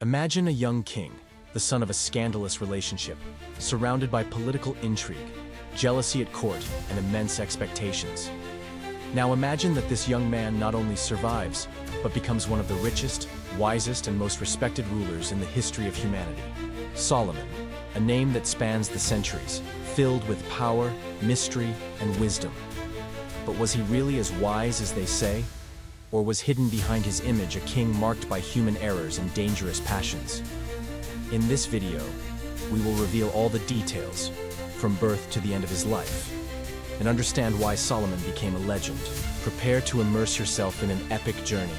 Imagine a young king, the son of a scandalous relationship, surrounded by political intrigue, jealousy at court, and immense expectations. Now imagine that this young man not only survives, but becomes one of the richest, wisest, and most respected rulers in the history of humanity. Solomon, a name that spans the centuries, filled with power, mystery, and wisdom. But was he really as wise as they say? Or was hidden behind his image a king marked by human errors and dangerous passions? In this video, we will reveal all the details, from birth to the end of his life, and understand why Solomon became a legend. Prepare to immerse yourself in an epic journey,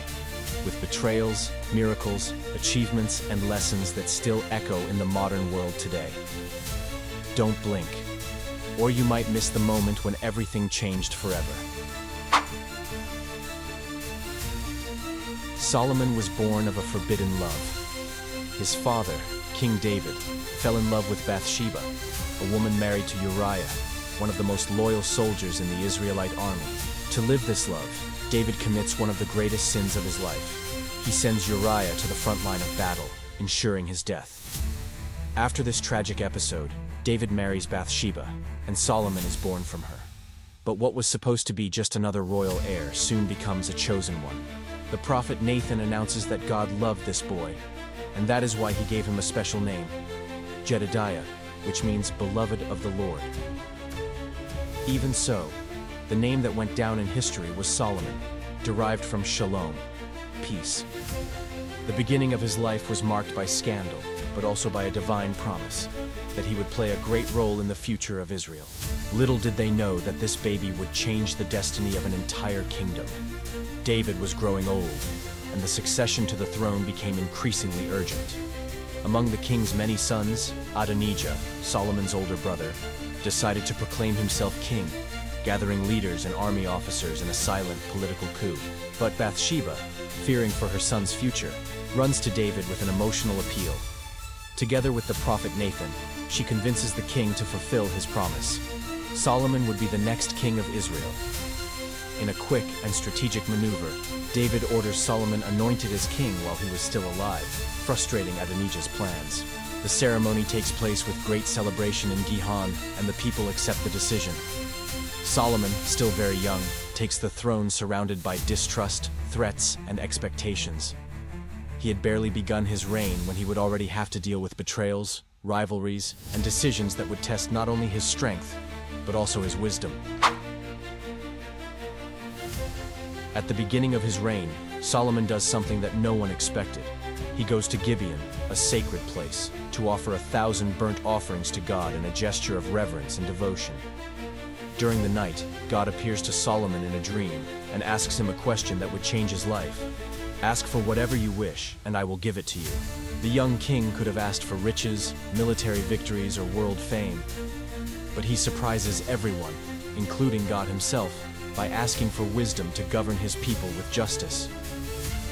with betrayals, miracles, achievements, and lessons that still echo in the modern world today. Don't blink, or you might miss the moment when everything changed forever. Solomon was born of a forbidden love. His father, King David, fell in love with Bathsheba, a woman married to Uriah, one of the most loyal soldiers in the Israelite army. To live this love, David commits one of the greatest sins of his life. He sends Uriah to the front line of battle, ensuring his death. After this tragic episode, David marries Bathsheba, and Solomon is born from her. But what was supposed to be just another royal heir soon becomes a chosen one. The prophet Nathan announces that God loved this boy, and that is why he gave him a special name, Jedediah, which means beloved of the Lord. Even so, the name that went down in history was Solomon, derived from shalom, peace. The beginning of his life was marked by scandal, but also by a divine promise that he would play a great role in the future of Israel. Little did they know that this baby would change the destiny of an entire kingdom. David was growing old, and the succession to the throne became increasingly urgent. Among the king's many sons, Adonijah, Solomon's older brother, decided to proclaim himself king, gathering leaders and army officers in a silent political coup. But Bathsheba, fearing for her son's future, runs to David with an emotional appeal. Together with the prophet Nathan, she convinces the king to fulfill his promise. Solomon would be the next king of Israel. In a quick and strategic maneuver, David orders Solomon anointed as king while he was still alive, frustrating Adonijah's plans. The ceremony takes place with great celebration in Gihon, and the people accept the decision. Solomon, still very young, takes the throne surrounded by distrust, threats, and expectations. He had barely begun his reign when he would already have to deal with betrayals, rivalries, and decisions that would test not only his strength, but also his wisdom. At the beginning of his reign, Solomon does something that no one expected. He goes to Gibeon, a sacred place, to offer 1,000 burnt offerings to God in a gesture of reverence and devotion. During the night, God appears to Solomon in a dream and asks him a question that would change his life. "Ask for whatever you wish, and I will give it to you." The young king could have asked for riches, military victories, or world fame. But he surprises everyone, including God himself, by asking for wisdom to govern his people with justice.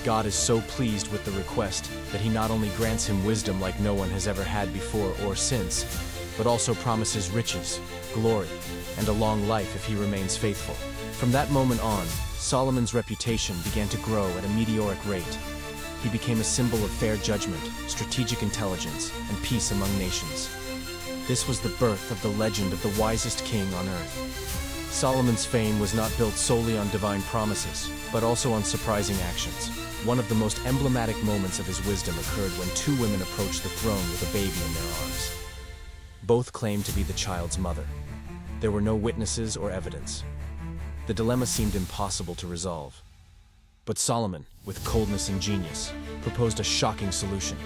God is so pleased with the request that he not only grants him wisdom like no one has ever had before or since, but also promises riches, glory, and a long life if he remains faithful. From that moment on, Solomon's reputation began to grow at a meteoric rate. He became a symbol of fair judgment, strategic intelligence, and peace among nations. This was the birth of the legend of the wisest king on earth. Solomon's fame was not built solely on divine promises, but also on surprising actions. One of the most emblematic moments of his wisdom occurred when two women approached the throne with a baby in their arms. Both claimed to be the child's mother. There were no witnesses or evidence. The dilemma seemed impossible to resolve. But Solomon, with coldness and genius, proposed a shocking solution: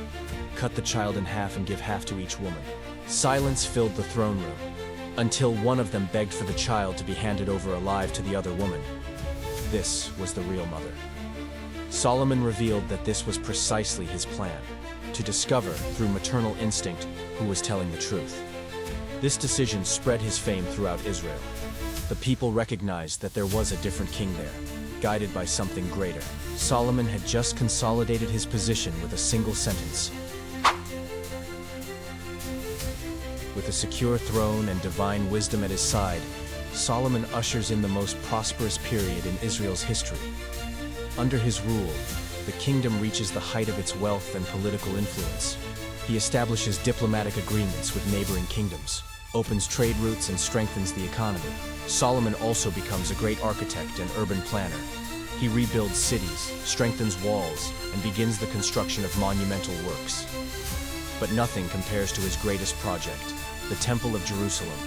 cut the child in half and give half to each woman. Silence filled the throne room, until one of them begged for the child to be handed over alive to the other woman. This was the real mother. Solomon revealed that this was precisely his plan, to discover, through maternal instinct, who was telling the truth. This decision spread his fame throughout Israel. The people recognized that there was a different king there, guided by something greater. Solomon had just consolidated his position with a single sentence. With a secure throne and divine wisdom at his side, Solomon ushers in the most prosperous period in Israel's history. Under his rule, the kingdom reaches the height of its wealth and political influence. He establishes diplomatic agreements with neighboring kingdoms, opens trade routes, and strengthens the economy. Solomon also becomes a great architect and urban planner. He rebuilds cities, strengthens walls, and begins the construction of monumental works. But nothing compares to his greatest project, the Temple of Jerusalem.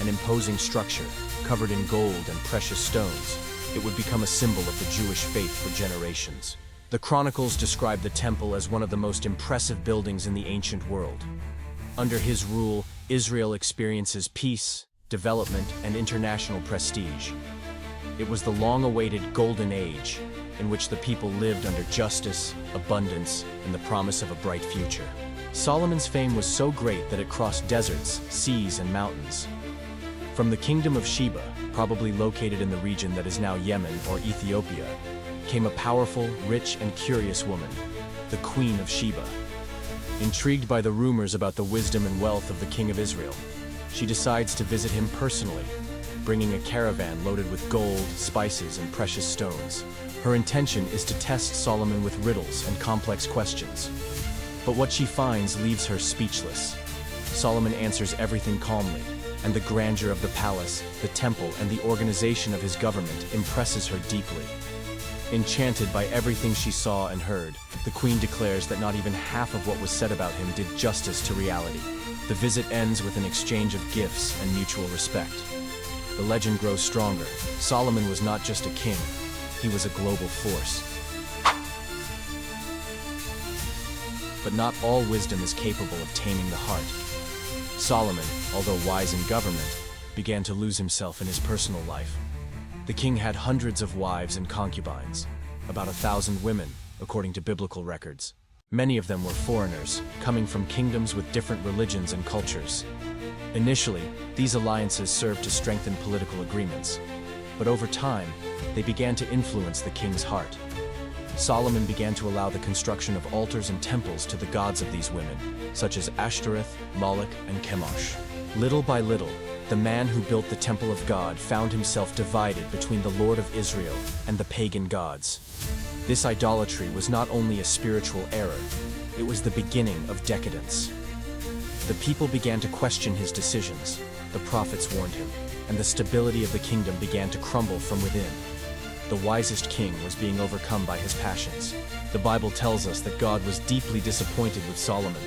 An imposing structure, covered in gold and precious stones, it would become a symbol of the Jewish faith for generations. The Chronicles describe the temple as one of the most impressive buildings in the ancient world. Under his rule, Israel experiences peace, development, and international prestige. It was the long-awaited Golden Age, in which the people lived under justice, abundance, and the promise of a bright future. Solomon's fame was so great that it crossed deserts, seas, and mountains. From the Kingdom of Sheba, probably located in the region that is now Yemen or Ethiopia, came a powerful, rich, and curious woman, the Queen of Sheba. Intrigued by the rumors about the wisdom and wealth of the King of Israel, she decides to visit him personally, bringing a caravan loaded with gold, spices, and precious stones. Her intention is to test Solomon with riddles and complex questions. But what she finds leaves her speechless. Solomon answers everything calmly, and the grandeur of the palace, the temple, and the organization of his government impresses her deeply. Enchanted by everything she saw and heard, the queen declares that not even half of what was said about him did justice to reality. The visit ends with an exchange of gifts and mutual respect. The legend grows stronger. Solomon was not just a king, he was a global force. But not all wisdom is capable of taming the heart. Solomon, although wise in government, began to lose himself in his personal life. The king had hundreds of wives and concubines, about 1,000 women, according to biblical records. Many of them were foreigners, coming from kingdoms with different religions and cultures. Initially, these alliances served to strengthen political agreements, but over time, they began to influence the king's heart. Solomon began to allow the construction of altars and temples to the gods of these women, such as Ashtoreth, Moloch, and Chemosh. Little by little, the man who built the temple of God found himself divided between the Lord of Israel and the pagan gods. This idolatry was not only a spiritual error, it was the beginning of decadence. The people began to question his decisions, the prophets warned him, and the stability of the kingdom began to crumble from within. The wisest king was being overcome by his passions. The Bible tells us that God was deeply disappointed with Solomon.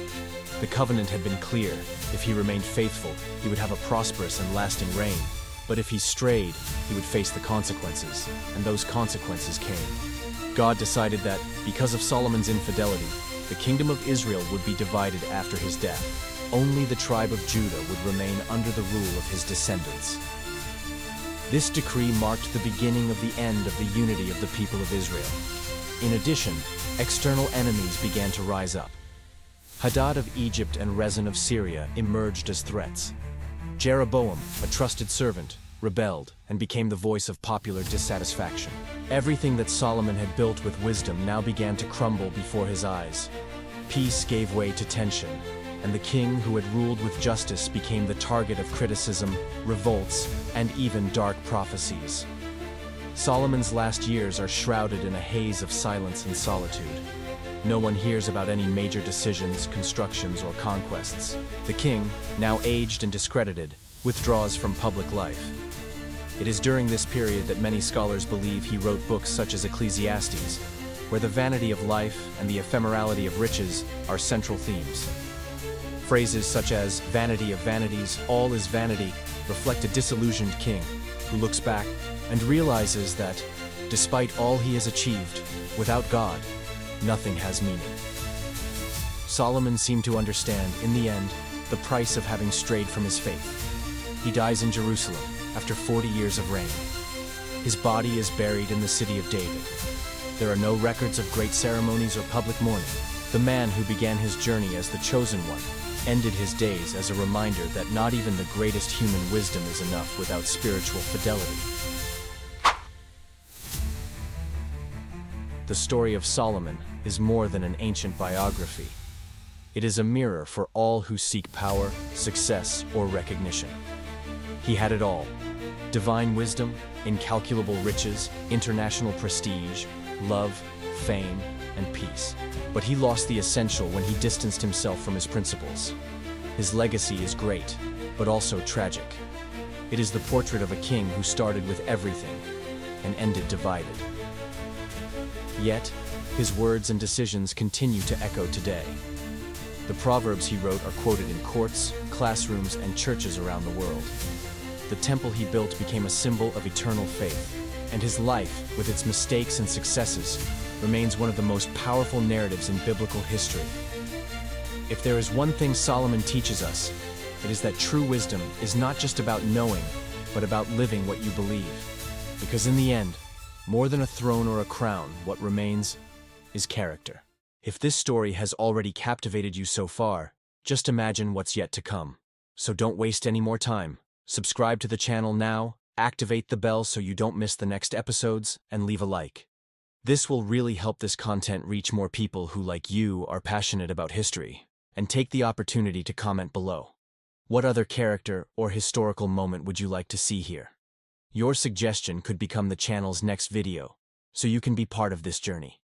The covenant had been clear. If he remained faithful, he would have a prosperous and lasting reign. But if he strayed, he would face the consequences, and those consequences came. God decided that, because of Solomon's infidelity, the kingdom of Israel would be divided after his death. Only the tribe of Judah would remain under the rule of his descendants. This decree marked the beginning of the end of the unity of the people of Israel. In addition, external enemies began to rise up. Hadad of Egypt and Rezin of Syria emerged as threats. Jeroboam, a trusted servant, rebelled and became the voice of popular dissatisfaction. Everything that Solomon had built with wisdom now began to crumble before his eyes. Peace gave way to tension, and the king who had ruled with justice became the target of criticism, revolts, and even dark prophecies. Solomon's last years are shrouded in a haze of silence and solitude. No one hears about any major decisions, constructions, or conquests. The king, now aged and discredited, withdraws from public life. It is during this period that many scholars believe he wrote books such as Ecclesiastes, where the vanity of life and the ephemerality of riches are central themes. Phrases such as "vanity of vanities, all is vanity" reflect a disillusioned king who looks back and realizes that, despite all he has achieved, without God, nothing has meaning. Solomon seemed to understand, in the end, the price of having strayed from his faith. He dies in Jerusalem after 40 years of reign. His body is buried in the city of David. There are no records of great ceremonies or public mourning. The man who began his journey as the chosen one ended his days as a reminder that not even the greatest human wisdom is enough without spiritual fidelity. The story of Solomon is more than an ancient biography. It is a mirror for all who seek power, success, or recognition. He had it all: divine wisdom, incalculable riches, international prestige, love, fame, and peace. But he lost the essential when he distanced himself from his principles. His legacy is great, but also tragic. It is the portrait of a king who started with everything and ended divided. Yet, his words and decisions continue to echo today. The proverbs he wrote are quoted in courts, classrooms, and churches around the world. The temple he built became a symbol of eternal faith, and his life, with its mistakes and successes, remains one of the most powerful narratives in biblical history. If there is one thing Solomon teaches us, it is that true wisdom is not just about knowing, but about living what you believe. Because in the end, more than a throne or a crown, what remains is character. If this story has already captivated you so far, just imagine what's yet to come. So don't waste any more time. Subscribe to the channel now, activate the bell so you don't miss the next episodes, and leave a like. This will really help this content reach more people who, like you, are passionate about history. And take the opportunity to comment below. What other character or historical moment would you like to see here? Your suggestion could become the channel's next video, so you can be part of this journey.